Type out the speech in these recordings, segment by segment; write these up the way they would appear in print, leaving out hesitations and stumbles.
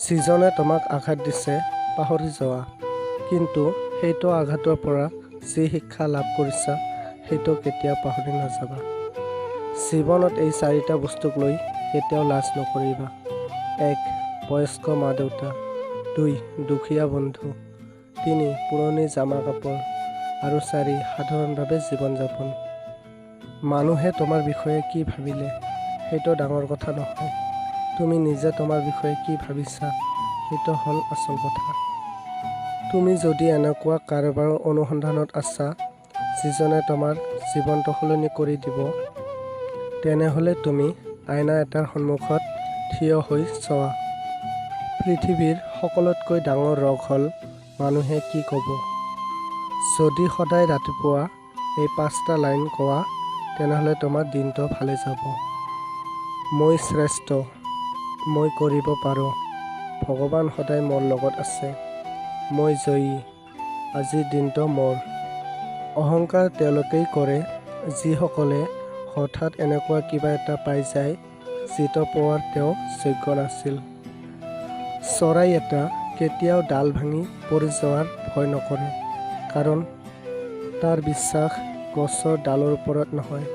যিজনে তোমাক আঘাত দিছে পাহৰি যোৱা, কিন্তু সেইটো আঘাতৰ পৰা যি শিক্ষা লাভ কৰিছা সেইটো কেতিয়াও পাহৰি নাযাবা। জীৱনত এই 4টা বস্তুক লৈ কেতিয়াও লাজ নকৰিবা। 1. বয়স্ক মা দেউতা। 2. দুখীয়া বন্ধু। 3. পুৰণি জামা কাপোৰ। আৰু 4. সাধাৰণভাৱে জীৱন যাপন। মানুহে তোমাৰ বিষয়ে কি ভাবিলে সেইটো ডাঙৰ কথা নহয়, তুমি নিজে তোমাৰ বিষয়ে কি ভাবিছা সেইটো হ'ল আচল কথা। তুমি যদি এনেকুৱা কাৰোবাৰ অনুসন্ধানত আছা যিজনে তোমাৰ জীৱনটো সলনি কৰি দিব, তেনেহ'লে তুমি আইনা এটাৰ সন্মুখত থিয় হৈ চোৱা। পৃথিৱীৰ সকলোতকৈ ডাঙৰ ৰোগ হ'ল মানুহে কি ক'ব। যদি সদায় ৰাতিপুৱা এই 5টা লাইন কোৱা, তেনেহ'লে তোমাৰ দিনটো ভালে যাব। মই শ্ৰেষ্ঠ, মই কৰিব পাৰোঁ, ভগৱান সদায় মোৰ লগত আছে, মই জয়ী, আজিৰ দিনটো মোৰ। অহংকাৰ তেওঁলোকেই কৰে যিসকলে হঠাৎ এনেকুৱা কিবা এটা পাই যায় যিটো পোৱাৰ তেওঁ যোগ্য নাছিল। চৰাই এটা কেতিয়াও ডাল ভাঙি পৰি যোৱাৰ ভয় নকৰে, কাৰণ তাৰ বিশ্বাস গছৰ ডালৰ ওপৰত নহয়,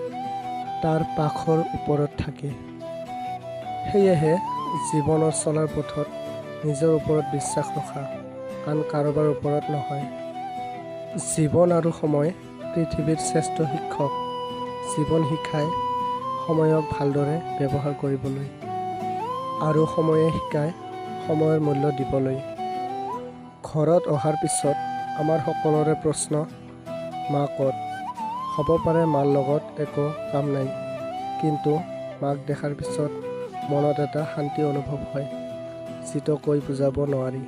তাৰ পাখৰ ওপৰত থাকে। সেয়েহে জীৱনৰ চলাৰ পথত নিজৰ ওপৰত বিশ্বাস ৰখা, আন কাৰোবাৰ ওপৰত নহয়। জীৱন আৰু সময় পৃথিৱীৰ শ্ৰেষ্ঠ শিক্ষক। জীৱন শিকায় সময়ক ভালদৰে ব্যৱহাৰ কৰিবলৈ, আৰু সময়ে শিকায় সময়ৰ মূল্য দিবলৈ। ঘৰত অহাৰ পিছত আমাৰ সকলোৰে প্ৰশ্ন, মা ক'ত? হ'ব পাৰে মাৰ লগত একো কাম নাই, কিন্তু মাক দেখাৰ পিছত মনত এটা শান্তি অনুভৱ হয় যিটো কৈ বুজাব নোৱাৰি।